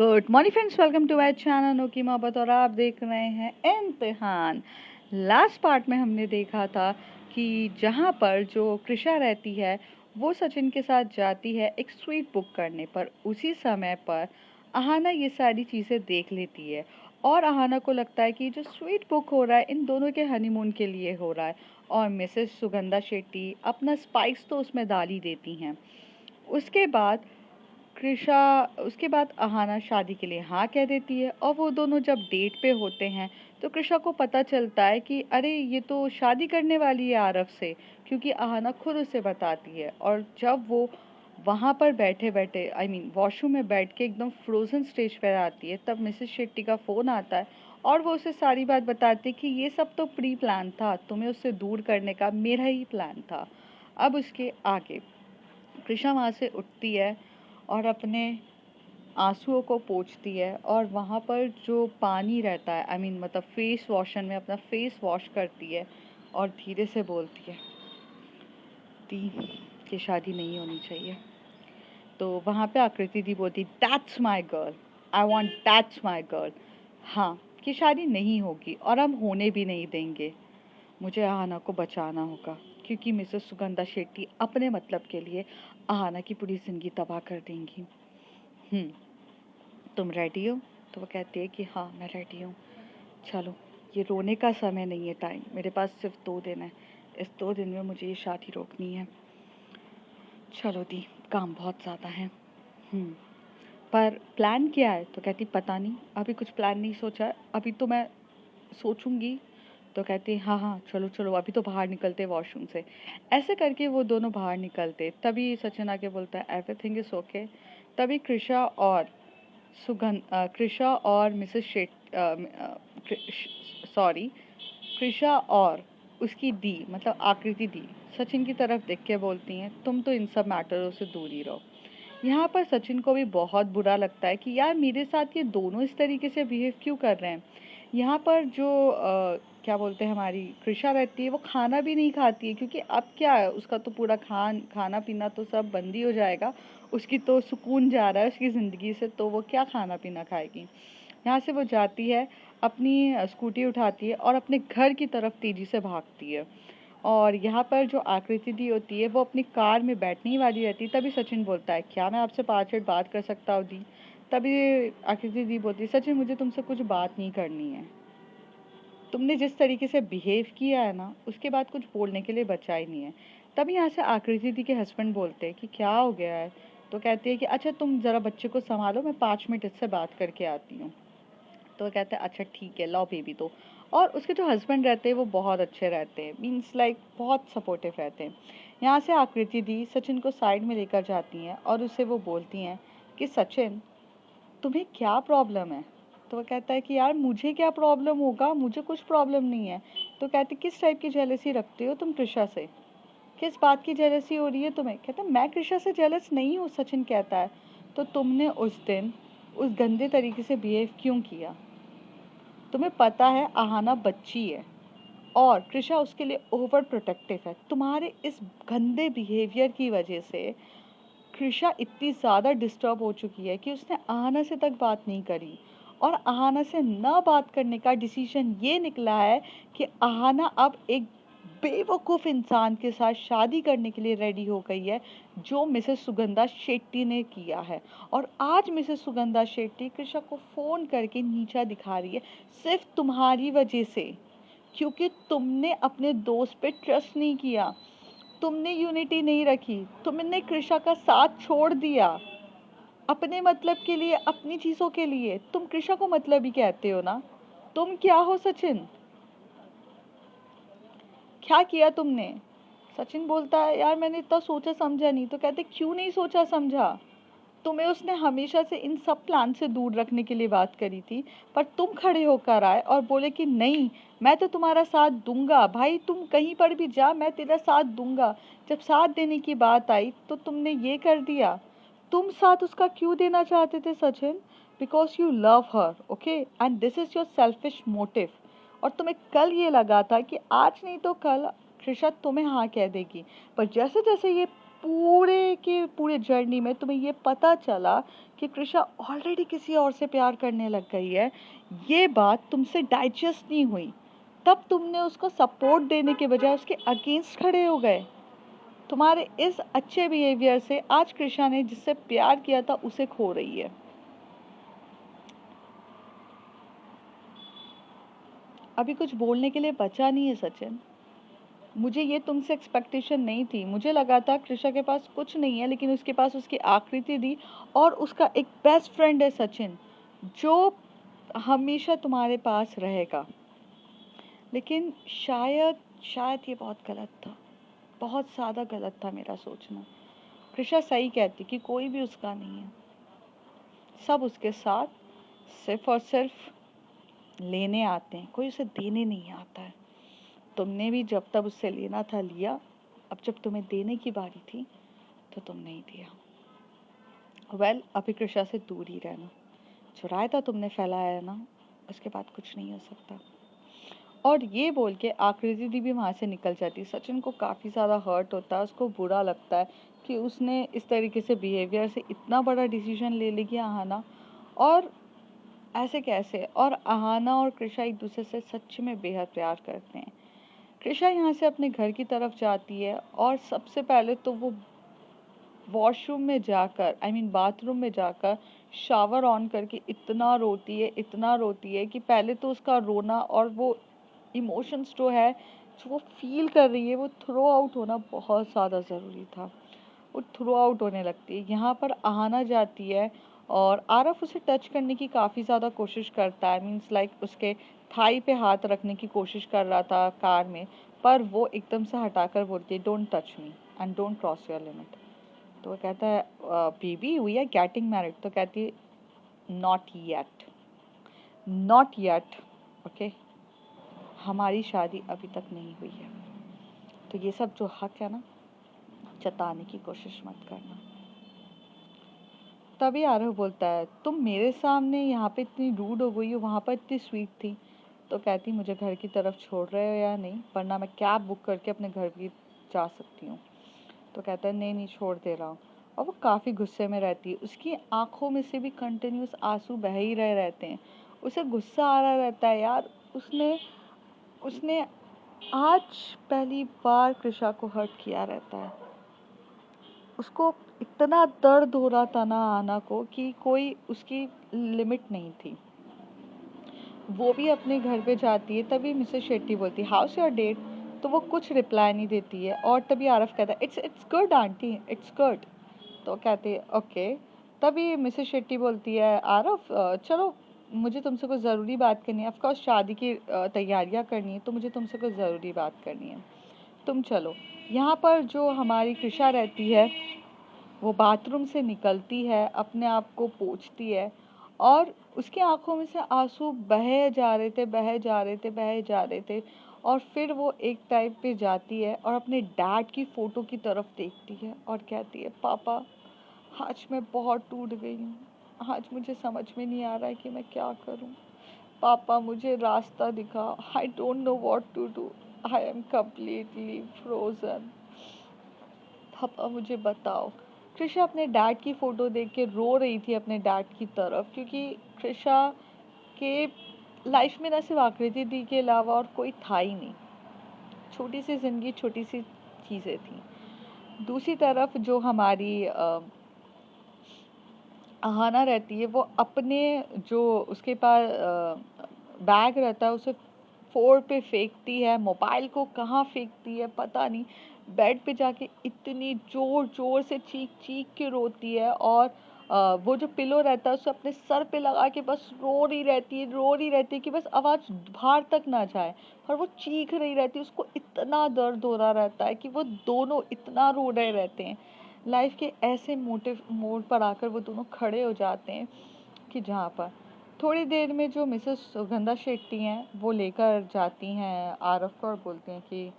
Good morning friends, welcome to my channel नो की मोहब्बत। और आप देख रहे हैं इम्तिहान। लास्ट पार्ट में हमने देखा था कि जहाँ पर जो कृषा रहती है वो सचिन के साथ जाती है एक स्वीट बुक करने पर। उसी समय पर अहाना ये सारी चीज़ें देख लेती है और अहाना को लगता है कि जो स्वीट बुक हो रहा है इन दोनों के हनीमून के लिए हो रहा है। और मिसेस सुगंधा शेट्टी अपना स्पाइस तो उसमें डाल ही देती हैं। उसके बाद कृषा उसके बाद अहाना शादी के लिए हाँ कह देती है और वो दोनों जब डेट पे होते हैं तो कृषा को पता चलता है कि अरे ये तो शादी करने वाली है आरव से, क्योंकि अहाना खुद उसे बताती है। और जब वो वहाँ पर बैठे बैठे वॉशरूम में बैठ के एकदम फ्रोजन स्टेज पर आती है तब मिसेस शेट्टी का फ़ोन आता है और वो उसे सारी बात बताती है कि ये सब तो प्री प्लान था, तुम्हें उससे दूर करने का मेरा ही प्लान था। अब उसके आगे कृषा वहाँ से उठती है और अपने आंसुओं को पोंछती है और वहाँ पर जो पानी रहता है मतलब फेस वॉशन में अपना फेस वॉश करती है और धीरे से बोलती है दी कि शादी नहीं होनी चाहिए। तो वहाँ पे आकृति दी बोलती that's my girl, I want that's my girl. हाँ, कि शादी नहीं होगी और हम होने भी नहीं देंगे। मुझे अहाना को बचाना होगा क्योंकि मिसेस सुगंधा शेट्टी अपने मतलब के लिए अहाना की पूरी जिंदगी तबाह कर देंगी। तुम रेडी हो? तो वो कहती है कि हाँ मैं रेडी हूँ। चलो, ये रोने का समय नहीं है, टाइम मेरे पास सिर्फ 2 दिन है। इस 2 दिन में मुझे ये शादी रोकनी है। चलो दी, काम बहुत ज़्यादा है। पर प्लान क्या है? तो कहती पता नहीं, अभी कुछ प्लान नहीं सोचा है, अभी तो मैं सोचूंगी। तो कहती हाँ हाँ चलो चलो अभी तो बाहर निकलते वॉशरूम से। ऐसे करके वो दोनों बाहर निकलते तभी सचिन आके बोलता है एवरीथिंग इज ओके। तभी कृषा और मिसेस शेट सॉरी कृषा और उसकी दी मतलब आकृति दी सचिन की तरफ देख के बोलती हैं तुम तो इन सब मैटरों से दूर ही रहो। यहाँ पर सचिन को भी बहुत बुरा लगता है कि यार मेरे साथ ये दोनों इस तरीके से बिहेव क्यों कर रहे हैं। यहाँ पर जो क्या बोलते हैं हमारी कृषा रहती है वो खाना भी नहीं खाती है, क्योंकि अब क्या है उसका तो पूरा खाना पीना तो सब बंद ही हो जाएगा। उसकी तो सुकून जा रहा है उसकी ज़िंदगी से, तो वो क्या खाना पीना खाएगी। यहाँ से वो जाती है, अपनी स्कूटी उठाती है और अपने घर की तरफ तेज़ी से भागती है। और यहाँ पर जो आकृति दी होती है वो अपनी कार में बैठने ही वाली रहती है तभी सचिन बोलता है क्या मैं आपसे 5 मिनट बात कर सकता हूँ दी। तभी आकृति दी बोलती है सचिन मुझे तुमसे कुछ बात नहीं करनी है। तुमने जिस तरीके से बिहेव किया है ना उसके बाद कुछ बोलने के लिए बचा ही नहीं है। तभी यहाँ से आकृति दी के हस्बैंड बोलते हैं कि क्या हो गया है। तो कहती है कि अच्छा तुम ज़रा बच्चे को संभालो, मैं 5 मिनट इससे बात करके आती हूँ। तो वो कहते हैं अच्छा ठीक है लाओ बेबी दो। और उसके जो हस्बैंड रहते हैं वो बहुत अच्छे रहते हैं, मीन्स लाइक बहुत सपोर्टिव रहते हैं। यहाँ से आकृति दी सचिन को साइड में लेकर जाती हैं और उसे वो बोलती हैं कि सचिन तुम्हें क्या प्रॉब्लम है। तो वो कहता है कि यार मुझे क्या प्रॉब्लम होगा, मुझे कुछ प्रॉब्लम नहीं है। तो कहती किस टाइप की जेलसी रखते हो तुम कृषा से, किस बात की जेलसी हो रही है तुम्हें। कहता मैं कृषा से जेलस नहीं हूँ। सचिन कहता है तो तुमने उस दिन उस गंदे तरीके से बिहेव क्यों किया। तुम्हें पता है आहाना बच्ची है और कृषा उसके लिए ओवर प्रोटेक्टिव है। तुम्हारे इस गंदे बिहेवियर की वजह से कृषा इतनी ज़्यादा डिस्टर्ब हो चुकी है कि उसने आहाना से तक बात नहीं करी। और आहाना से ना बात करने का डिसीजन ये निकला है कि आहाना अब एक बेवकूफ़ इंसान के साथ शादी करने के लिए रेडी हो गई है, जो मिसेस सुगंधा शेट्टी ने किया है। और आज मिसेस सुगंधा शेट्टी कृषा को फ़ोन करके नीचा दिखा रही है सिर्फ तुम्हारी वजह से, क्योंकि तुमने अपने दोस्त पे ट्रस्ट नहीं किया, तुमने यूनिटी नहीं रखी, तुमने कृषा का साथ छोड़ दिया अपने मतलब के लिए, अपनी चीज़ों के लिए। तुम कृषा को मतलब ही कहते हो ना। तुम क्या हो सचिन, क्या किया तुमने। सचिन बोलता है यार मैंने इतना सोचा समझा नहीं। तो कहते क्यों नहीं सोचा समझा, तुम्हें उसने हमेशा से इन सब प्लान से दूर रखने के लिए बात करी थी, पर तुम खड़े होकर आए और बोले कि नहीं मैं तो तुम्हारा साथ दूंगा, भाई तुम कहीं पर भी जा मैं तेरा साथ दूंगा। जब साथ देने की बात आई तो तुमने ये कर दिया। तुम साथ उसका क्यों देना चाहते थे Sachin? Because you love her, okay, and this is your selfish motive. और तुम्हें कल ये लगा था कि आज नहीं तो कल कृषा तुम्हें हाँ कह देगी, पर जैसे जैसे ये पूरे के पूरे जर्नी में तुम्हें ये पता चला कि कृषा ऑलरेडी किसी और से प्यार करने लग गई है, ये बात तुमसे डाइजेस्ट नहीं हुई, तब तुमने उसको सपोर्ट देने के बजाय उसके अगेंस्ट खड़े हो गए। तुम्हारे इस अच्छे बिहेवियर से आज कृषा ने जिससे प्यार किया था उसे खो रही है। अभी कुछ बोलने के लिए बचा नहीं है सचिन। मुझे ये तुमसे एक्सपेक्टेशन नहीं थी। मुझे लगा था कृषा के पास कुछ नहीं है, लेकिन उसके पास उसकी आकृति थी और उसका एक बेस्ट फ्रेंड है सचिन, जो हमेशा तुम्हारे पास रहेगा। लेकिन शायद शायद ये बहुत गलत था, बहुत ज़्यादा गलत था मेरा सोचना। कृषा सही कहती कि कोई भी उसका नहीं है, सब उसके साथ सिर्फ और सिर्फ लेने आते हैं, कोई उसे देने नहीं आता है। तुमने भी जब तब उससे लेना था लिया, अब जब तुम्हें देने की बारी थी तो तुम नहीं दिया। अभी कृषा से दूर ही रहना। जो रायता तुमने फैलाया है ना, उसके बाद कुछ नहीं हो सकता। और ये बोल के आकृति दी भी वहाँ से निकल जाती। सचिन को काफ़ी ज़्यादा हर्ट होता है, उसको बुरा लगता है कि उसने इस तरीके से बिहेवियर से इतना बड़ा डिसीजन ले लिया आहाना, और ऐसे कैसे। और आहाना और कृषा एक दूसरे से सच में बेहद प्यार करते हैं। कृषा यहाँ से अपने घर की तरफ जाती है और सबसे पहले तो वो वॉशरूम में जाकर, बाथरूम में जाकर शावर ऑन करके इतना रोती है, इतना रोती है कि पहले तो उसका रोना और वो इमोशंस जो है, जो वो फील कर रही है, वो थ्रो आउट होना बहुत ज़्यादा ज़रूरी था। वो थ्रो आउट होने लगती है। यहाँ पर आहाना जाती है और आरफ उसे टच करने की काफ़ी ज़्यादा कोशिश करता है, मीन्स लाइक उसके थाई पे हाथ रखने की कोशिश कर रहा था कार में, पर वो एकदम से हटाकर बोलती है don't touch me and don't cross your limit. तो वो कहता है baby we are getting married. तो कहती है not yet, not yet, okay, हमारी शादी अभी तक नहीं हुई है। तो ये सब जो हक है ना, जताने की कोशिश मत करना। तभी आरव बोलता है तुम मेरे सामने यहाँ पे इतनी रूड हो गई हो, वहाँ पर इतनी स्वीट थी। तो कहती मुझे घर की तरफ छोड़ रहे हो या नहीं, वरना मैं कैब बुक करके अपने घर भी जा सकती हूँ। तो कहता है नहीं नहीं, छोड़ दे रहा हूँ। और वो काफ़ी गुस्से में रहती है, उसकी आंखों में से भी कंटिन्यूस आंसू बह ही रहे रहते हैं। उसे गुस्सा आ रहा रहता है यार, उसने उसने आज पहली बार कृषा को हर्ट किया रहता है। उसको इतना दर्द हो रहा था ना आना को कि कोई उसकी लिमिट नहीं थी। वो भी अपने घर पे जाती है, तभी मिसेस शेट्टी बोलती है हाउस योर डेट। तो वो कुछ रिप्लाई नहीं देती है और तभी आरफ कहता है it's good aunty, it's good. तो कहते हैं ओके। तभी मिसेस शेट्टी बोलती है आरफ चलो, मुझे तुमसे कुछ ज़रूरी बात करनी है। ऑफकोर्स शादी की तैयारियां करनी है, तो मुझे तुमसे कुछ ज़रूरी बात करनी है, तुम चलो। यहाँ पर जो हमारी कृषा रहती है, वो बाथरूम से निकलती है, अपने आप को पोंछती है और उसकी आंखों में से आंसू बहे जा रहे थे, बहे जा रहे थे, बहे जा रहे थे। और फिर वो एक टाइप पे जाती है और अपने डैड की फ़ोटो की तरफ देखती है और कहती है पापा, आज मैं बहुत टूट गई हूँ। आज मुझे समझ में नहीं आ रहा है कि मैं क्या करूँ। पापा मुझे रास्ता दिखाओ। I don't know what to do. I am completely frozen. पापा मुझे बताओ। कृषा अपने डैड की फ़ोटो देख के रो रही थी अपने डैड की तरफ, क्योंकि कृषा के लाइफ में ना सिर्फ आकृति दी के अलावा और कोई था ही नहीं। छोटी सी ज़िंदगी, छोटी सी चीज़ें थी। दूसरी तरफ जो हमारी आहाना रहती है, वो अपने जो उसके पास बैग रहता है उसे फ्लोर पे फेंकती है, मोबाइल को कहाँ फेंकती है पता नहीं। बेड पे जाके इतनी जोर जोर से चीख चीख के रोती है और वो जो पिलो रहता है उसे अपने सर पे लगा के बस रो रही रहती है, रो रही रहती है कि बस आवाज़ बाहर तक ना जाए। और वो चीख रही रहती है, उसको इतना दर्द हो रहा रहता है कि वो दोनों इतना रो रहे रहते हैं। लाइफ के ऐसे मोटिव मोड़ पर आकर वो दोनों खड़े हो जाते हैं कि जहाँ पर थोड़ी देर में जो मिसेस सुगंधा शेट्टी हैं वो लेकर जाती हैं आरफ को और बोलती हैं कि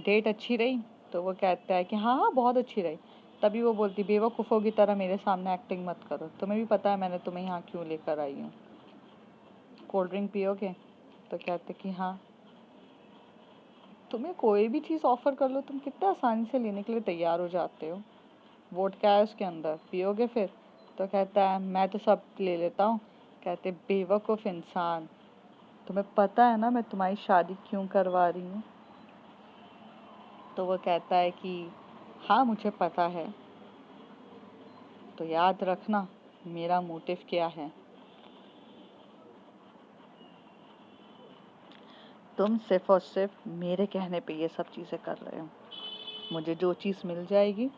डेट अच्छी रही। तो वो कहता है कि हाँ हाँ बहुत अच्छी रही। तभी वो बोलती बेवकूफ़ों की तरह मेरे सामने एक्टिंग मत करो, तुम्हें भी पता है मैंने तुम्हें यहाँ क्यों लेकर आई हूँ, कोल्ड ड्रिंक पियोगे। तो कहते कि हाँ, तुम्हें कोई भी चीज़ ऑफ़र कर लो तुम कितने आसानी से लेने के लिए तैयार हो जाते हो। वोडका है उसके अंदर, पियोगे फिर? तो कहता है मैं तो सब ले लेता हूँ। कहते बेवकूफ़ इंसान, तुम्हें पता है ना मैं तुम्हारी शादी क्यों करवा रही हूँ? तो वो कहता है कि हाँ मुझे पता है, तो याद रखना मेरा मोटिव क्या है। तुम सिर्फ और सिर्फ मेरे कहने पे ये सब चीज़ें कर रहे हो। मुझे जो चीज़ मिल जाएगी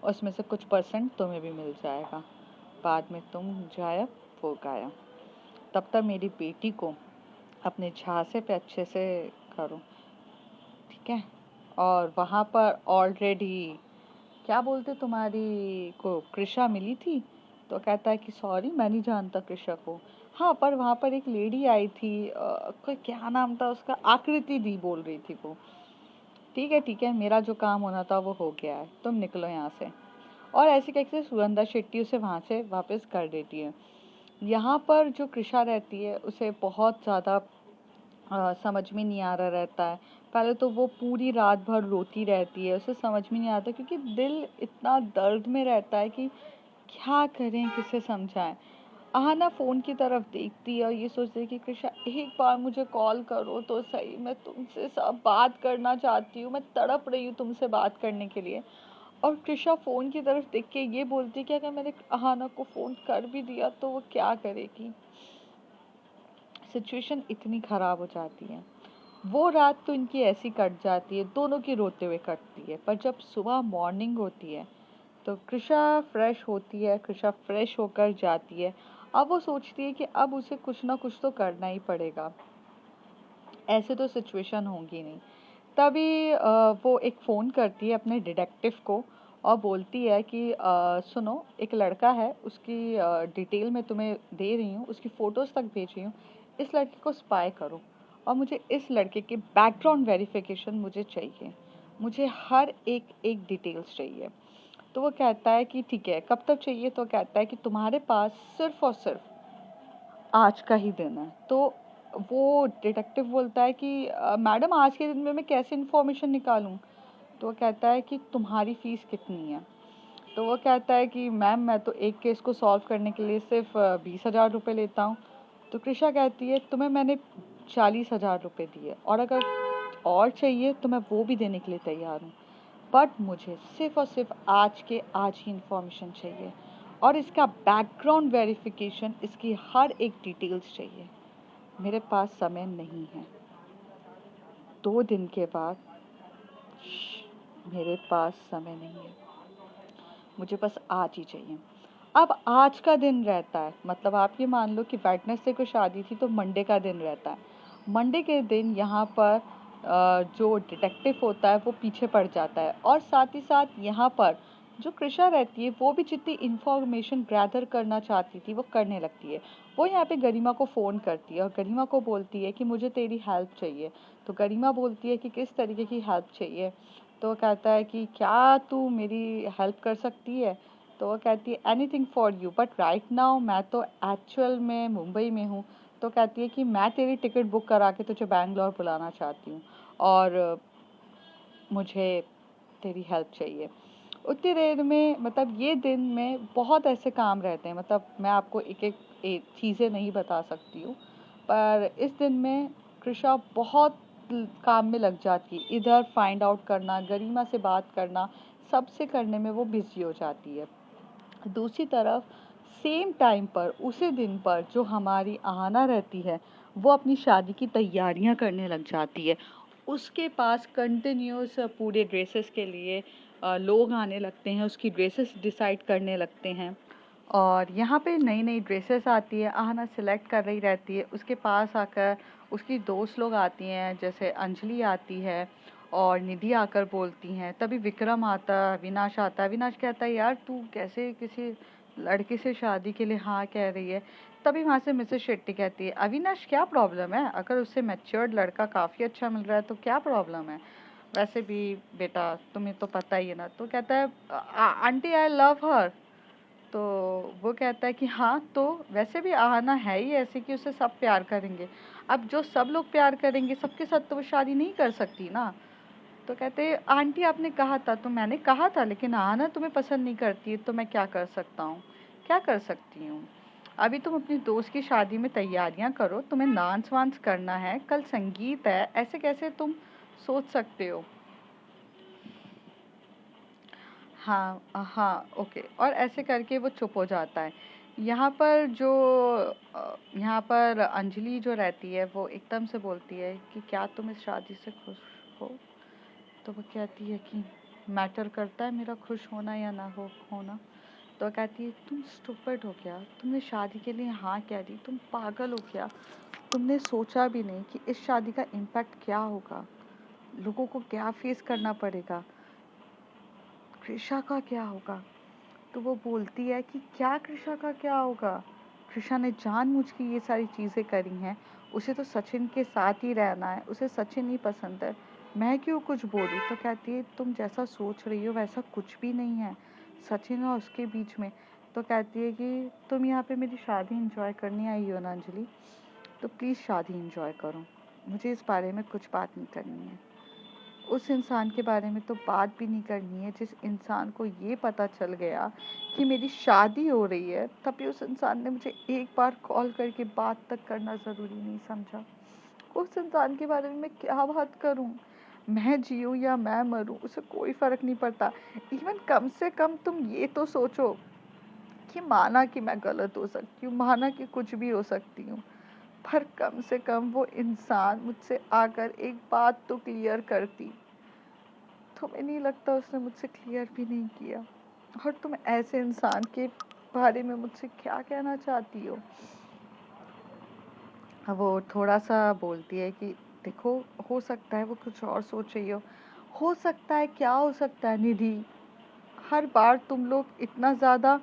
उसमें से कुछ परसेंट तुम्हें भी मिल जाएगा, बाद में तुम गायब वो गायब। तब तक मेरी बेटी को अपने झांसे पे अच्छे से करो, ठीक है? और वहाँ पर ऑलरेडी क्या बोलते तुम्हारी को कृषा मिली थी। तो कहता है कि सॉरी मैं नहीं जानता कृषा को। हाँ पर वहाँ पर एक लेडी आई थी, कोई क्या नाम था उसका, आकृति दी बोल रही थी वो। ठीक है मेरा जो काम होना था वो हो गया है, तुम निकलो यहाँ से। और ऐसे कैसे सुगंधा शेट्टी उसे वहाँ से वापस कर देती है। यहाँ पर जो कृषा रहती है उसे बहुत ज़्यादा समझ में नहीं आ रहा रहता है। पहले तो वो पूरी रात भर रोती रहती है, उसे समझ में नहीं आता क्योंकि दिल इतना दर्द में रहता है कि क्या करें, किसे समझाएं। आहना फ़ोन की तरफ देखती है और ये सोचती है कि कृषा एक बार मुझे कॉल करो तो सही, मैं तुमसे सब बात करना चाहती हूँ, मैं तड़प रही हूँ तुमसे बात करने के लिए। और कृषा फ़ोन की तरफ देख के ये बोलती है कि अगर मैंने आहना को फ़ोन कर भी दिया तो वो क्या करेगी। सिचुएशन इतनी ख़राब हो जाती है। वो रात तो इनकी ऐसी कट जाती है, दोनों की रोते हुए कटती है। पर जब सुबह मॉर्निंग होती है तो कृषा फ्रेश होती है, कृषा फ्रेश होकर जाती है। अब वो सोचती है कि अब उसे कुछ ना कुछ तो करना ही पड़ेगा, ऐसे तो सिचुएशन होगी नहीं। तभी वो एक फ़ोन करती है अपने डिटेक्टिव को और बोलती है कि सुनो एक लड़का है, उसकी डिटेल मैं तुम्हें दे रही हूँ, उसकी फ़ोटोज़ तक भेज रही हूँ, इस लड़के को स्पाई करो और मुझे इस लड़के के बैकग्राउंड वेरिफिकेशन मुझे चाहिए, मुझे हर एक एक डिटेल्स चाहिए। तो वो कहता है कि ठीक है कब तक चाहिए। तो कहता है कि तुम्हारे पास सिर्फ और सिर्फ आज का ही दिन है। तो वो डिटेक्टिव बोलता है कि मैडम आज के दिन में मैं कैसे इन्फॉर्मेशन निकालूं। तो वो कहता है कि तुम्हारी फीस कितनी है। तो वो कहता है कि मैम मैं तो एक केस को सॉल्व करने के लिए सिर्फ 20,000 रुपये लेता हूँ। तो कृषा कहती है तुम्हें मैंने 40,000 रुपये दिए और अगर और चाहिए तो मैं वो भी देने के लिए तैयार हूँ, बट मुझे सिर्फ और सिर्फ आज के आज ही इन्फॉर्मेशन चाहिए और इसका बैकग्राउंड वेरिफिकेशन, इसकी हर एक डिटेल्स चाहिए। मेरे पास समय नहीं है। 2 दिन के बाद मेरे पास समय नहीं है, मुझे बस आज ही चाहिए। अब आज का दिन रहता है, मतलब आप ये मान लो कि वेडनेसडे को शादी थी तो मंडे का दिन रहता है। मंडे के दिन यहाँ पर जो डिटेक्टिव होता है वो पीछे पड़ जाता है और साथ ही साथ यहाँ पर जो कृषा रहती है वो भी जितनी इंफॉर्मेशन गैदर करना चाहती थी वो करने लगती है। वो यहाँ पे गरिमा को फ़ोन करती है और गरिमा को बोलती है कि मुझे तेरी हेल्प चाहिए। तो गरिमा बोलती है कि किस तरीके की हेल्प चाहिए। तो वो कहता है कि क्या तू मेरी हेल्प कर सकती है। तो वो कहती है anything for you, but right now मैं तो एक्चुअल में मुंबई में हूँ। तो कहती है कि मैं तेरी टिकट बुक करा के तुझे बैंगलोर बुलाना चाहती हूँ और मुझे तेरी हेल्प चाहिए। उतनी देर में, मतलब ये दिन में बहुत ऐसे काम रहते हैं, मतलब मैं आपको एक एक चीज़ें नहीं बता सकती हूँ। पर इस दिन में कृषा बहुत काम में लग जाती है, इधर फाइंड आउट करना, गरिमा से बात करना, सबसे करने में वो बिजी हो जाती है। दूसरी तरफ सेम टाइम पर उसी दिन पर जो हमारी आहना रहती है वो अपनी शादी की तैयारियां करने लग जाती है। उसके पास कंटिन्यूस पूरे ड्रेसेस के लिए लोग आने लगते हैं, उसकी ड्रेसेस डिसाइड करने लगते हैं और यहाँ पे नई नई ड्रेसेस आती है, आहना सिलेक्ट कर रही रहती है। उसके पास आकर उसकी दोस्त लोग आती हैं, जैसे अंजलि आती है और निधि आकर बोलती हैं। तभी विक्रम आता है, अविनाश आता है। अविनाश कहता है यार तू कैसे किसी लड़के से शादी के लिए हाँ कह रही है। तभी वहाँ से मिसेस शेट्टी कहती है अविनाश क्या प्रॉब्लम है, अगर उससे मैच्योर्ड लड़का काफ़ी अच्छा मिल रहा है तो क्या प्रॉब्लम है, वैसे भी बेटा तुम्हें तो पता ही है ना। तो कहता है आंटी आई लव हर। तो वो कहता है कि हाँ तो वैसे भी आहना है ही ऐसी कि उसे सब प्यार करेंगे। अब जो सब लोग प्यार करेंगे सबके साथ तो वो शादी नहीं कर सकती ना। तो कहते आंटी आपने कहा था, तो मैंने कहा था लेकिन आना तुम्हें पसंद नहीं करती है, तो मैं क्या कर सकता हूँ, क्या कर सकती हूँ। अभी तुम अपनी दोस्त की शादी में तैयारियां करो, तुम्हें डांस वांस करना है, कल संगीत है, ऐसे कैसे तुम सोच सकते हो। हाँ हाँ ओके, और ऐसे करके वो चुप हो जाता है। यहाँ पर जो यहाँ पर अंजलि जो रहती है वो एकदम से बोलती है कि क्या तुम इस शादी से खुश हो। तो वो कहती है कि मैटर करता है मेरा खुश होना या ना हो होना। तो कहती है तुम स्टूपिड हो क्या, तुमने शादी के लिए हाँ कह दी, तुम पागल हो क्या, तुमने सोचा भी नहीं कि इस शादी का इम्पैक्ट क्या होगा, लोगों को क्या फेस करना पड़ेगा, कृषा का क्या होगा। तो वो बोलती है कि क्या कृषा का क्या होगा, कृषा ने जानबूझ के ये सारी चीज़ें करी हैं, उसे तो सचिन के साथ ही रहना है, उसे सचिन ही पसंद है, मैं क्यों कुछ बोलूँ। तो कहती है तुम जैसा सोच रही हो वैसा कुछ भी नहीं है सचिन और उसके बीच में। तो कहती है कि तुम यहाँ पे मेरी शादी इंजॉय करने आई हो ना अंजलि, तो प्लीज़ शादी इंजॉय करो, मुझे इस बारे में कुछ बात नहीं करनी है। उस इंसान के बारे में तो बात भी नहीं करनी है जिस इंसान को ये पता चल गया कि मेरी शादी हो रही है, तभी उस इंसान ने मुझे एक बार कॉल करके बात तक करना ज़रूरी नहीं समझा। उस इंसान के बारे में मैं क्या बात करूं, मैं जीऊँ या मैं मरूं उसे कोई फ़र्क नहीं पड़ता। इवन कम से कम तुम ये तो सोचो कि माना कि मैं गलत हो सकती हूँ, माना कि कुछ भी हो सकती हूँ, पर कम से कम वो इंसान मुझसे आकर एक बात तो क्लियर करती। तुम्हें नहीं लगता उसने मुझसे क्लियर भी नहीं किया, और तुम ऐसे इंसान के बारे में मुझसे क्या कहना चाहती वो थोड़ा सा बोलती है कि देखो, हो सकता है वो कुछ और सोच रही हो सकता है, क्या हो सकता है निधि, हर बार तुम लोग इतना ज़्यादा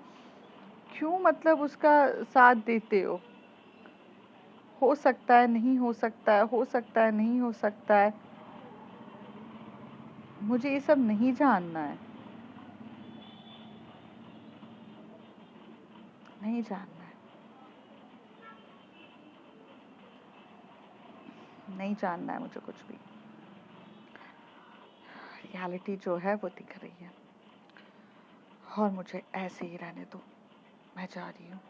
क्यों मतलब उसका साथ देते हो सकता है, नहीं हो सकता है, हो सकता है, नहीं हो सकता है, मुझे ये सब नहीं जानना है, नहीं जानना है, नहीं जानना है मुझे कुछ भी। रियलिटी जो है वो दिख रही है और मुझे ऐसे ही रहने दो, मैं जा रही हूँ।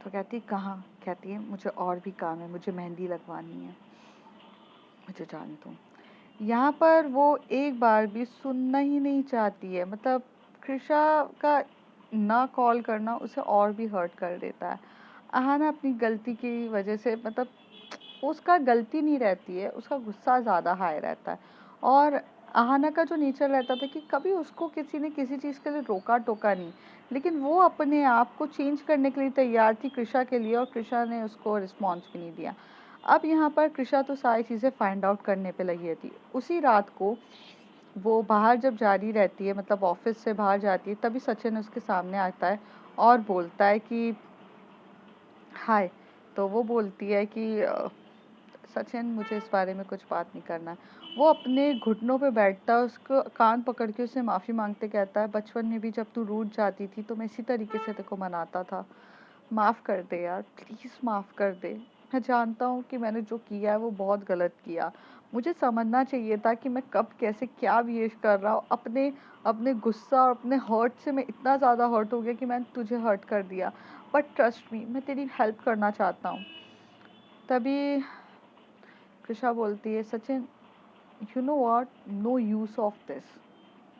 तो कहती कहाँ, कहती है मुझे और भी काम है, मुझे मेहंदी लगवानी है, मुझे जाने दो। यहाँ पर वो एक बार भी सुनना ही नहीं चाहती है, मतलब कृषा का ना कॉल करना उसे और भी हर्ट कर देता है। अहाना अपनी गलती की वजह से, मतलब उसका गलती नहीं रहती है, उसका गुस्सा ज़्यादा हाई रहता है। और अहाना का जो नेचर रहता था कि कभी उसको किसी ने किसी चीज़ के लिए रोका टोका नहीं, लेकिन वो अपने आप को चेंज करने के लिए तैयार थी कृषा के लिए, और कृषा ने उसको रिस्पॉन्स भी नहीं दिया। अब यहाँ पर कृषा तो सारी चीज़ें फाइंड आउट करने पे लगी थी। उसी रात को वो बाहर जब जा रही रहती है, मतलब ऑफिस से बाहर जाती है, तभी सचिन उसके सामने आता है और बोलता है कि हाय। तो वो बोलती है कि सचिन मुझे इस बारे में कुछ बात नहीं करना है। वो अपने घुटनों पे बैठता है, उसको कान पकड़ के उससे माफ़ी मांगते कहता है बचपन में भी जब तू रूठ जाती थी तो मैं इसी तरीके से तेरे को मनाता था, माफ़ कर दे यार, प्लीज़ माफ़ कर दे। मैं जानता हूँ कि मैंने जो किया है वो बहुत गलत किया, मुझे समझना चाहिए था कि मैं कब कैसे क्या बिहेव कर रहा हूँ। अपने अपने गुस्सा और अपने हर्ट से मैं इतना ज़्यादा हर्ट हो गया कि मैंने तुझे हर्ट कर दिया, बट ट्रस्ट मी मैं तेरी हेल्प करना चाहता हूँ। तभी कृषा बोलती है Sachin, you know what, no use of this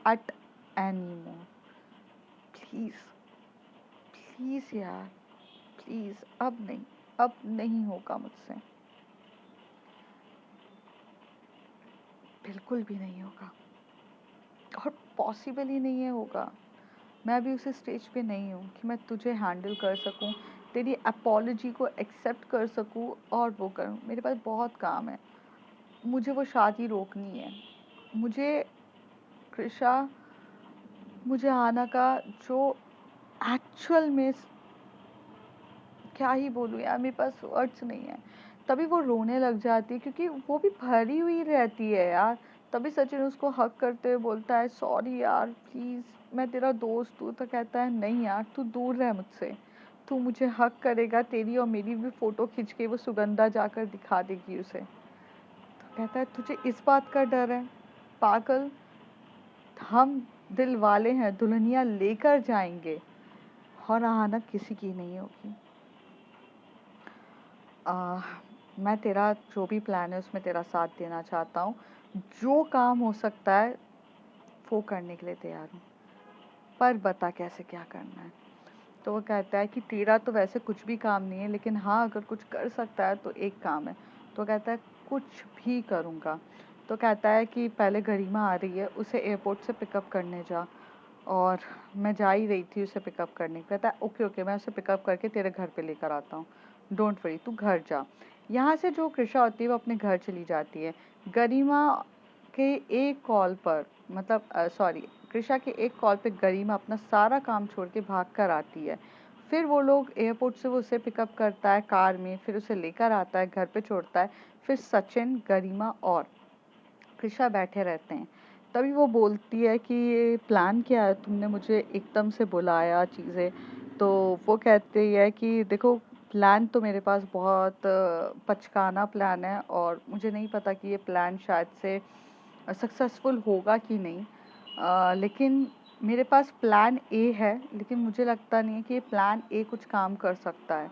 at any more, please, please यार, प्लीज़ अब नहीं, अब नहीं होगा मुझसे, बिल्कुल भी नहीं होगा, और पॉसिबल ही नहीं है होगा। मैं अभी उस स्टेज पे नहीं हूँ कि मैं तुझे हैंडल कर सकूँ, तेरी अपॉलजी को एक्सेप्ट कर सकूँ और वो करूँ। मेरे पास बहुत काम है, मुझे वो शादी रोकनी है। मुझे कृषा, मुझे आना का जो एक्चुअल में, क्या ही बोलूँ यार, मेरे पास वर्ड्स नहीं है। तभी वो रोने लग जाती है क्योंकि वो भी भरी हुई रहती है यार। तभी सचिन उसको हक करते हुए बोलता है सॉरी यार, प्लीज़ मैं तेरा दोस्त हूँ। तो कहता है नहीं यार, तू दूर रह मुझसे, तू मुझे हक करेगा, तेरी और मेरी भी फ़ोटो खींच के वो सुगंधा जाकर दिखा देगी उसे। तो कहता है तुझे इस बात का डर है, पागल, हम दिल वाले हैं, दुल्हनिया लेकर जाएंगे, और आना किसी की नहीं होगी। मैं तेरा जो भी प्लान है उसमें तेरा साथ देना चाहता हूँ, जो काम हो सकता है वो करने के लिए तैयार हूँ, पर बता कैसे क्या करना है। तो वो कहता है कि तेरा तो वैसे कुछ भी काम नहीं है, लेकिन हाँ अगर कुछ कर सकता है तो एक काम है। तो कहता है कुछ भी करूँगा। तो कहता है कि पहले गरिमा आ रही है, उसे एयरपोर्ट से पिकअप करने जा, और मैं जा ही रही थी उसे पिकअप करने। कहता है ओके ओके, मैं उसे पिकअप करके तेरे घर पे लेकर आता हूँ, डोंट वरी, तू घर जा। यहाँ से जो कृषा होती है वो अपने घर चली जाती है। गरिमा के एक कॉल पर, मतलब सॉरी, कृषा के एक कॉल पे गरिमा अपना सारा काम छोड़ के भाग कर आती है। फिर वो लोग एयरपोर्ट से, वो उसे पिकअप करता है कार में, फिर उसे लेकर आता है, घर पे छोड़ता है। फिर सचिन, गरिमा और कृषा बैठे रहते हैं। तभी वो बोलती है कि ये प्लान क्या है, तुमने मुझे एकदम से बुलाया चीज़ें। तो वो कहती है कि देखो, प्लान तो मेरे पास बहुत पचकाना प्लान है, और मुझे नहीं पता कि ये प्लान शायद से सक्सेसफुल होगा कि नहीं, लेकिन मेरे पास प्लान ए है, लेकिन मुझे लगता नहीं है कि ये प्लान ए कुछ काम कर सकता है।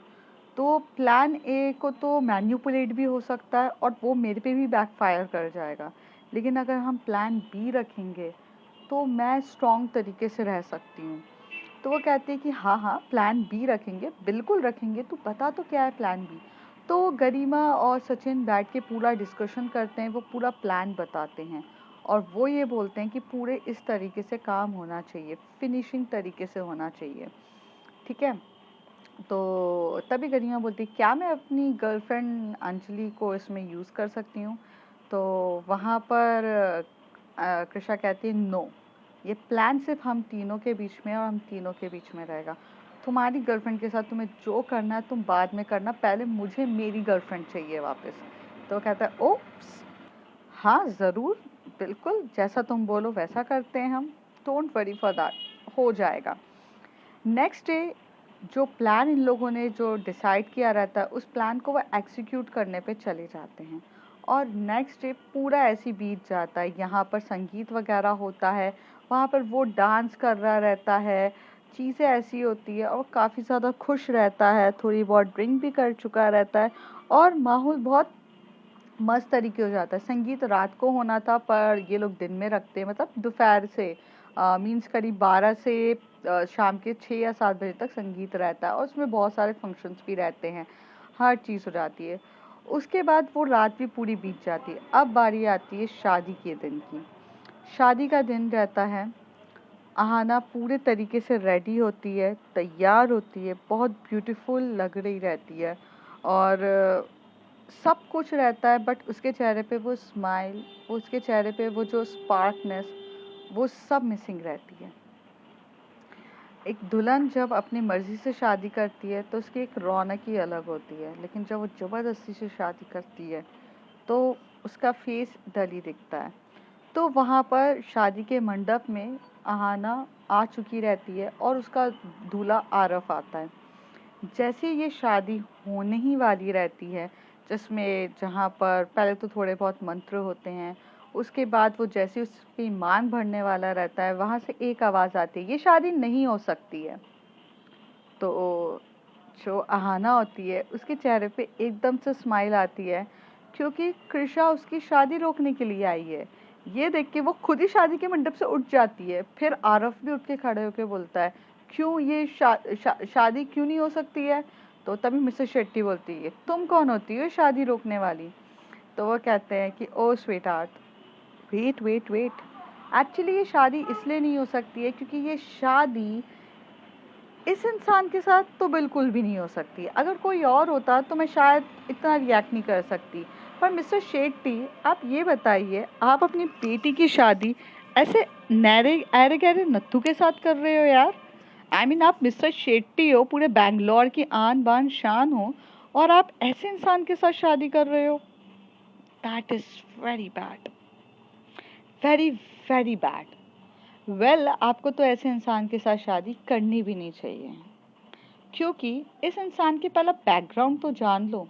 तो प्लान ए को तो मैन्युपुलेट भी हो सकता है और वो मेरे पे भी बैकफायर कर जाएगा, लेकिन अगर हम प्लान बी रखेंगे तो मैं स्ट्रॉन्ग तरीके से रह सकती हूँ। तो वो कहते हैं कि हाँ हाँ, प्लान बी रखेंगे, बिल्कुल रखेंगे, तू बता तो क्या है प्लान बी। तो गरिमा और सचिन बैठ के पूरा डिस्कशन करते हैं, वो पूरा प्लान बताते हैं, और वो ये बोलते हैं कि पूरे इस तरीके से काम होना चाहिए, फिनिशिंग तरीके से होना चाहिए, ठीक है। तो तभी गरिमा बोलती है क्या मैं अपनी गर्लफ्रेंड अंजलि को इसमें यूज़ कर सकती हूँ। तो वहाँ पर कृषा कहती है नो, ये प्लान सिर्फ हम तीनों के बीच में है, और हम तीनों के बीच में रहेगा। तुम्हारी गर्लफ्रेंड के साथ तुम्हें जो करना है तुम बाद में करना, पहले मुझे मेरी गर्लफ्रेंड चाहिए वापस। तो कहता है ओ हाँ ज़रूर, बिल्कुल जैसा तुम बोलो वैसा करते हैं हम, डोंट वरी फॉर दैट, हो जाएगा। नेक्स्ट डे जो प्लान इन लोगों ने जो डिसाइड किया रहता है, उस प्लान को वो एग्जीक्यूट करने पे चले जाते हैं, और नेक्स्ट डे पूरा ऐसे बीत जाता है। यहाँ पर संगीत वगैरह होता है, वहाँ पर वो डांस कर रहा रहता है, चीज़ें ऐसी होती है, और काफ़ी ज़्यादा खुश रहता है, थोड़ी बहुत ड्रिंक भी कर चुका रहता है, और माहौल बहुत मस्त तरीके हो जाता है। संगीत रात को होना था, पर ये लोग दिन में रखते हैं, मतलब दोपहर से, मीन्स करीब 12 से शाम के 6 या 7 बजे तक संगीत रहता है, और उसमें बहुत सारे फंक्शंस भी रहते हैं, हर चीज़ हो जाती है। उसके बाद वो रात भी पूरी बीत जाती है। अब बारी आती है शादी के दिन की। शादी का दिन रहता है, आहाना पूरे तरीके से रेडी होती है, तैयार होती है, बहुत ब्यूटीफुल लग रही रहती है, और सब कुछ रहता है, बट उसके चेहरे पे वो स्माइल, उसके चेहरे पे वो जो स्पार्कनेस, वो सब मिसिंग रहती है। एक दुल्हन जब अपनी मर्जी से शादी करती है तो उसकी एक रौनक ही अलग होती है, लेकिन जब वो ज़बरदस्ती से शादी करती है तो उसका फेस डल ही दिखता है। तो वहाँ पर शादी के मंडप में आहाना आ चुकी रहती है, और उसका दूल्हा आरफ आता है। जैसे ये शादी होने ही वाली रहती है, जिसमें जहाँ पर पहले तो थोड़े बहुत मंत्र होते हैं, उसके बाद वो जैसे उसकी ईमान भरने वाला रहता है, वहाँ से एक आवाज़ आती है, ये शादी नहीं हो सकती है। तो जो आहाना होती है उसके चेहरे पे एकदम से स्माइल आती है, क्योंकि कृषा उसकी शादी रोकने के लिए आई है। ये देख के वो खुद ही शादी के मंडप से उठ जाती है। फिर आरफ भी उठ के खड़े होके बोलता है क्यों ये शादी क्यों नहीं हो सकती है। तो तभी मिसेस शेट्टी बोलती है तुम कौन होती हो शादी रोकने वाली। तो वो कहते हैं कि oh sweetheart, wait wait wait, actually ये शादी इसलिए नहीं हो सकती है क्योंकि ये शादी इस इंसान के साथ तो बिल्कुल भी नहीं हो सकती। अगर कोई और होता तो मैं शायद इतना रिएक्ट नहीं कर सकती, पर मिस्टर शेट्टी आप ये बताइए, आप अपनी बेटी की शादी ऐसे नैरे ऐरे गहरे नत्थु के साथ कर रहे हो यार। आई मीन आप मिस्टर शेट्टी हो, पूरे बैंगलोर की आन बान शान हो, और आप ऐसे इंसान के साथ शादी कर रहे हो। That is very bad, very very bad. Well आपको तो ऐसे इंसान के साथ शादी करनी भी नहीं चाहिए, क्योंकि इस इंसान के पहला बैकग्राउंड तो जान लो।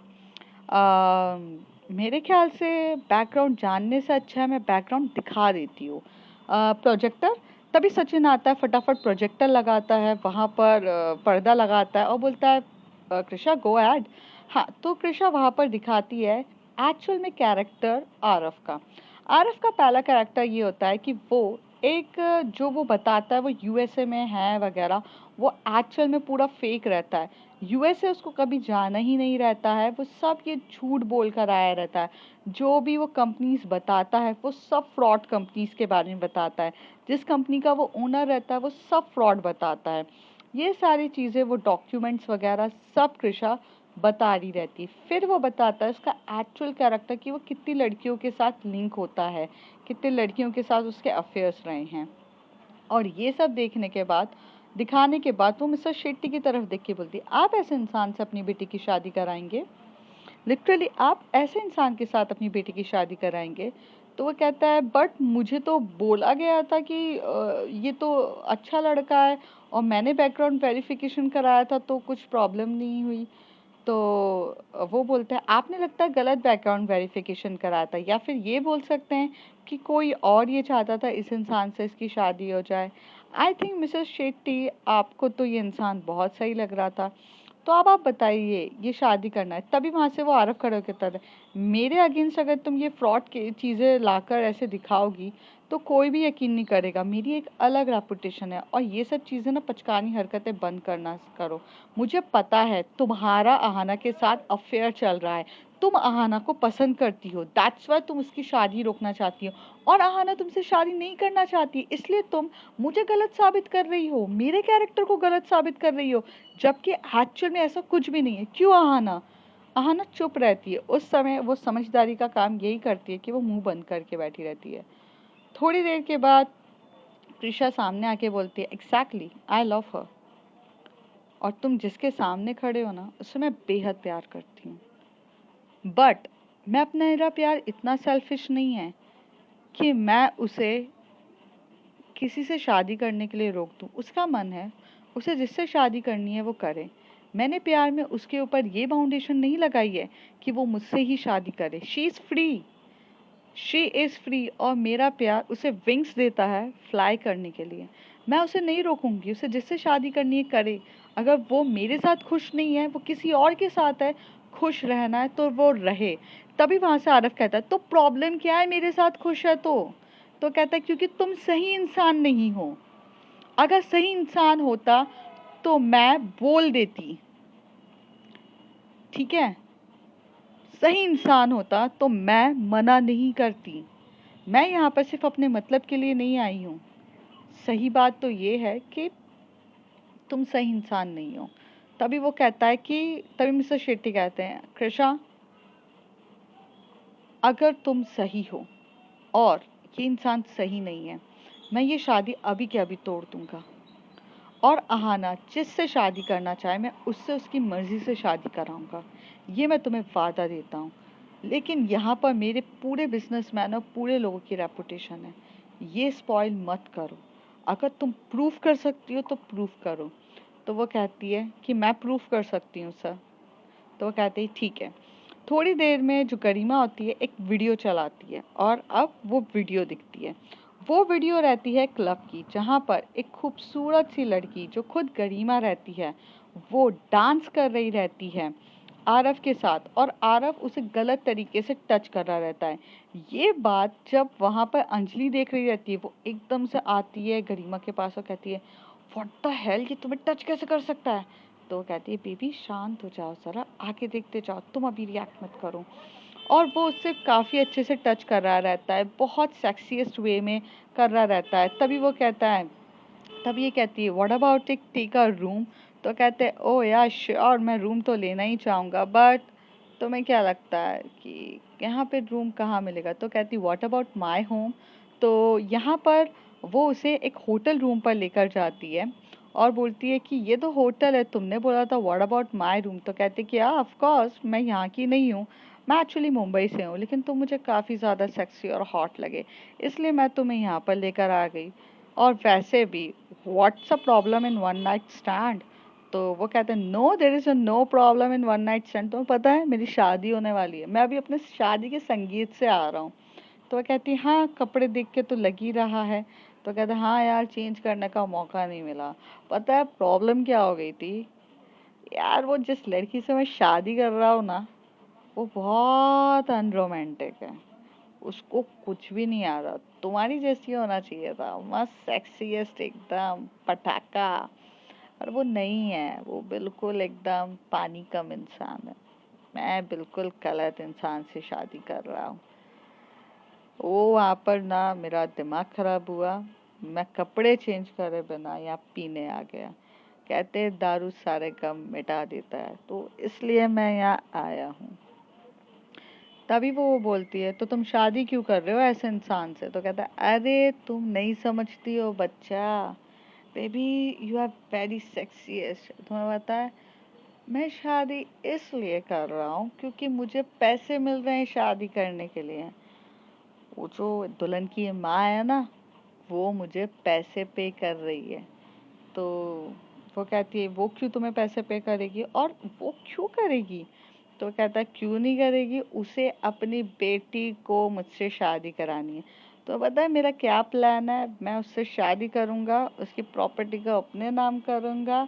मेरे ख्याल से बैकग्राउंड जानने से अच्छा है मैं बैकग्राउंड दिखा देती हूँ। प्रोजेक्टर, तभी सचिन आता है, फटाफट प्रोजेक्टर लगाता है, वहाँ पर पर्दा लगाता है और बोलता है कृषा गो ऐड। हाँ, तो कृषा वहाँ पर दिखाती है एक्चुअल में कैरेक्टर आरव का। आरव का पहला कैरेक्टर ये होता है कि वो एक जो वो बताता है वो यूएसए में है वगैरह, वो एक्चुअल में पूरा फेक रहता है। यूएसए उसको कभी जाना ही नहीं रहता है, वो सब ये झूठ बोल कर आया रहता है। जो भी वो कंपनीज बताता है वो सब फ्रॉड कंपनीज के बारे में बताता है। जिस कंपनी का वो ओनर रहता है वो सब फ्रॉड बताता है। ये सारी चीज़ें वो डॉक्यूमेंट्स वगैरह सब कृषा बता रही रहती है। फिर वो बताता है उसका एक्चुअल कैरेक्टर कि वो कितनी लड़कियों के साथ लिंक होता है, कितनी लड़कियों के साथ उसके अफेयर्स रहे हैं। और ये सब देखने के बाद, दिखाने के बाद वो मिस्टर शेट्टी की तरफ देख के बोलती है आप ऐसे इंसान से अपनी बेटी की शादी कराएंगे? लिटरली आप ऐसे इंसान के साथ अपनी बेटी की शादी कराएंगे? तो वो कहता है बट मुझे तो बोला गया था कि ये तो अच्छा लड़का है और मैंने बैकग्राउंड वेरिफिकेशन कराया था तो कुछ प्रॉब्लम नहीं हुई। तो वो बोलता है आपने लगता है गलत बैकग्राउंड वेरिफिकेशन कराया था, या फिर ये बोल सकते हैं कि कोई और ये चाहता था इस इंसान से इसकी शादी हो जाए। आई थिंक मिसेस शेट्टी आपको तो ये इंसान बहुत सही लग रहा था, तो अब आप बताइए ये शादी करना है। तभी वहां से वो आरव खड़े होकर कहता है मेरे अगेंस्ट अगर तुम ये फ्रॉड की चीजें लाकर ऐसे दिखाओगी तो कोई भी यकीन नहीं करेगा। मेरी एक अलग रेपुटेशन है और ये सब चीजें ना पचकानी हरकतें बंद करना करो। मुझे पता है तुम्हारा अहाना के साथ अफेयर चल रहा है, तुम अहाना को पसंद करती हो, दैट्स वाई तुम उसकी शादी रोकना चाहती हो, और अहाना तुमसे शादी नहीं करना चाहती, इसलिए तुम मुझे गलत साबित कर रही हो, मेरे कैरेक्टर को गलत साबित कर रही हो, जबकि एक्चुअल में ऐसा कुछ भी नहीं है। क्यों अहाना? अहाना चुप रहती है। उस समय वो समझदारी का काम यही करती है कि वो मुंह बंद करके बैठी रहती है। थोड़ी देर के बाद प्रिशा सामने आके बोलती है एग्जैक्टली आई लव हर, और तुम जिसके सामने खड़े हो ना उससे मैं बेहद प्यार करती हूँ, बट मैं अपना मेरा प्यार इतना सेल्फिश नहीं है कि मैं उसे किसी से शादी करने के लिए रोक दूं। उसका मन है, उसे जिससे शादी करनी है वो करे। मैंने प्यार में उसके ऊपर ये बाउंडेशन नहीं लगाई है कि वो मुझसे ही शादी करे। She is free, she is free, और मेरा प्यार उसे विंग्स देता है फ्लाई करने के लिए। मैं उसे नहीं रोकूंगी, उसे जिससे शादी करनी है करे। अगर वो मेरे साथ खुश नहीं है, वो किसी और के साथ है, खुश रहना है तो वो रहे। तभी वहां से आरफ कहता है तो प्रॉब्लम क्या है मेरे साथ खुश है तो कहता है क्योंकि तुम सही इंसान नहीं हो। अगर सही इंसान होता तो मैं बोल देती, ठीक है? सही इंसान होता तो मैं मना नहीं करती। मैं यहाँ पर सिर्फ अपने मतलब के लिए नहीं आई हूँ। सही बात तो ये है कि तुम सही इंसान नहीं हो। तभी वो कहता है कि तभी मिस्टर शेट्टी कहते हैं कृषा, अगर तुम सही हो और ये इंसान सही नहीं है, मैं ये शादी अभी के अभी तोड़ दूंगा, और अहाना जिससे शादी करना चाहे मैं उससे उसकी मर्जी से शादी कराऊंगा। ये मैं तुम्हें वादा देता हूँ। लेकिन यहाँ पर मेरे पूरे बिजनेसमैन और पूरे लोगों की रेपुटेशन है, ये स्पॉइल मत करो। अगर तुम प्रूफ कर सकती हो तो प्रूफ करो। तो वो कहती है कि मैं प्रूफ कर सकती हूँ सर। तो वो कहती है ठीक है। थोड़ी देर में जो गरिमा होती है एक वीडियो चलाती है, और अब वो वीडियो दिखती है। वो वीडियो रहती है क्लब की, जहाँ पर एक खूबसूरत सी लड़की जो खुद गरिमा रहती है वो डांस कर रही रहती है आरव के साथ, और आरव उसे गलत तरीके से टच कर रहा रहता है। ये बात जब वहाँ पर अंजलि देख रही रहती है, वो एकदम से आती है गरिमा के पास और कहती है व्हाट द हेल, ये तुम्हें टच कैसे कर सकता है? तो वो कहती है बेबी शांत हो जाओ जरा, आगे देखते जाओ, तुम अभी रिएक्ट मत करो। और वो उससे काफ़ी अच्छे से टच कर रहा रहता है, बहुत सेक्सीएस्ट वे में कर रहा रहता है। तभी वो कहता है, तब ये कहती है व्हाट अबाउट एक टेक अ रूम? तो कहते हैं ओ यार श्योर, मैं रूम तो लेना ही चाहूँगा, बट तुम्हें क्या लगता है कि यहाँ पे रूम कहाँ मिलेगा? तो कहती व्हाट अबाउट माय होम? तो यहाँ पर वो उसे एक होटल रूम पर लेकर जाती है और बोलती है कि ये तो होटल है, तुमने बोला था व्हाट अबाउट माय रूम? तो कहते कि हाँ ऑफ कोर्स, मैं यहाँ की नहीं हूँ, मैं एक्चुअली मुंबई से हूँ, लेकिन तुम मुझे काफ़ी ज़्यादा सेक्सी और हॉट लगे, इसलिए मैं तुम्हें यहाँ पर लेकर आ गई। और वैसे भी what's a problem in one night stand? तो वो कहते हैं no there is no problem in one night stand. तुम्हें पता है मेरी शादी होने वाली है, मैं अभी अपने शादी के संगीत से आ रहा हूँ। तो वो कहती है हाँ कपड़े देख के तो लग ही रहा है। तो कहते हैं हाँ यार चेंज करने का मौका नहीं मिला। पता है प्रॉब्लम क्या हो गई थी यार, वो जिस लड़की से मैं शादी कर रहा हूँ ना वो बहुत अनरोमांटिक है, उसको कुछ भी नहीं आ रहा। तुम्हारी जैसी होना चाहिए था, मस्त सेक्सीएस्ट एकदम पटाखा, और वो नहीं है, वो बिल्कुल एकदम पानी कम इंसान है। मैं बिल्कुल गलत इंसान से शादी कर रहा हूँ। वो वहाँ पर ना मेरा दिमाग खराब हुआ, मैं कपड़े चेंज करे बिना यहाँ पीने आ गया। कहते हैं दारू सारे गम मिटा देता है, तो इसलिए मैं यहाँ आया हूँ। तभी वो बोलती है तो तुम शादी क्यों कर रहे हो ऐसे इंसान से? तो कहता है अरे तुम नहीं समझती हो बच्चा, baby you are very sexiest. तुम्हें पता है मैं शादी इसलिए कर रहा हूँ क्योंकि मुझे पैसे मिल रहे हैं शादी करने के लिए। वो जो दुल्हन की माँ है ना वो मुझे पैसे पे कर रही है। तो वो कहती है वो क्यों तुम्हें पैसे पे करेगी और वो क्यों करेगी? तो कहता है क्यों नहीं करेगी, उसे अपनी बेटी को मुझसे शादी करानी है। तो पता है मेरा क्या प्लान है, मैं उससे शादी करूँगा, उसकी प्रॉपर्टी को अपने नाम करूँगा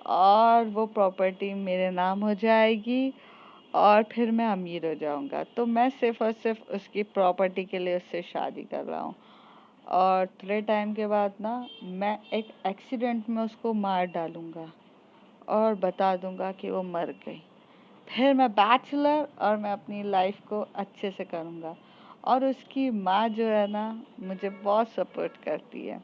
और वो प्रॉपर्टी मेरे नाम हो जाएगी और फिर मैं अमीर हो जाऊँगा। तो मैं सिर्फ़ और सिर्फ़ उसकी प्रॉपर्टी के लिए उससे शादी कर रहा हूँ। और थोड़े टाइम के बाद ना मैं एक एक्सीडेंट में उसको मार डालूँगा और बता दूँगा कि वो मर गई। फिर मैं बैचलर और मैं अपनी लाइफ को अच्छे से करूँगा। और उसकी माँ जो है ना मुझे बहुत सपोर्ट करती है।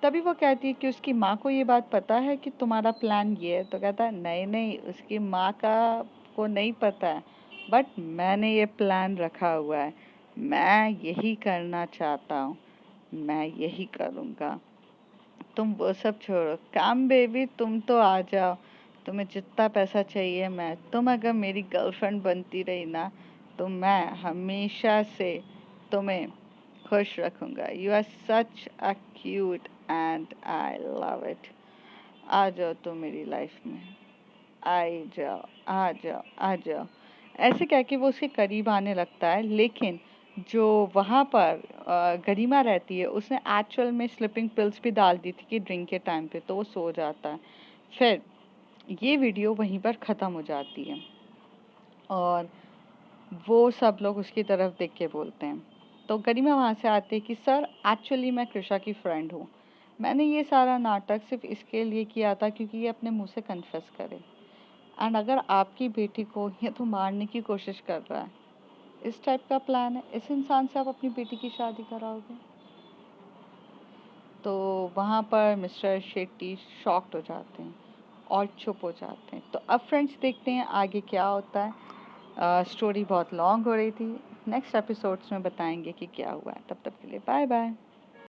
तभी वो कहती है कि उसकी माँ को ये बात पता है कि तुम्हारा प्लान ये है? तो कहता है नहीं नहीं उसकी माँ का को नहीं पता है, बट मैंने ये प्लान रखा हुआ है, मैं यही करना चाहता हूँ, मैं यही करूँगा। तुम वो सब छोड़ो, काम बेबी तुम तो आ जाओ, तुम्हें जितना पैसा चाहिए मैं, तुम अगर मेरी गर्लफ्रेंड बनती रही ना तो मैं हमेशा से तुम्हें खुश रखूंगा। You are such a cute and I love it. आ जाओ तुम मेरी लाइफ में, आई जाओ, आ जाओ, आ जाओ। ऐसे कह के वो उसके करीब आने लगता है, लेकिन जो वहाँ पर गरिमा रहती है उसने एक्चुअल में स्लीपिंग पिल्स भी डाल दी थी कि ड्रिंक के टाइम पे, तो वो सो जाता है। फिर ये वीडियो वहीं पर ख़त्म हो जाती है और वो सब लोग उसकी तरफ देख के बोलते हैं। तो गरिमा वहाँ से आती है कि सर एक्चुअली मैं कृषा की फ्रेंड हूँ, मैंने ये सारा नाटक सिर्फ इसके लिए किया था क्योंकि ये अपने मुंह से कन्फेस करे, एंड अगर आपकी बेटी को ये तो मारने की कोशिश कर रहा है, इस टाइप का प्लान है, इस इंसान से आप अपनी बेटी की शादी कराओगे? तो वहाँ पर मिस्टर शेट्टी शॉक्ड हो जाते हैं और चुप हो जाते हैं। तो अब फ्रेंड्स देखते हैं आगे क्या होता है। स्टोरी बहुत लॉन्ग हो रही थी, नेक्स्ट एपिसोड्स में बताएंगे कि क्या हुआ है। तब तक के लिए बाय बाय।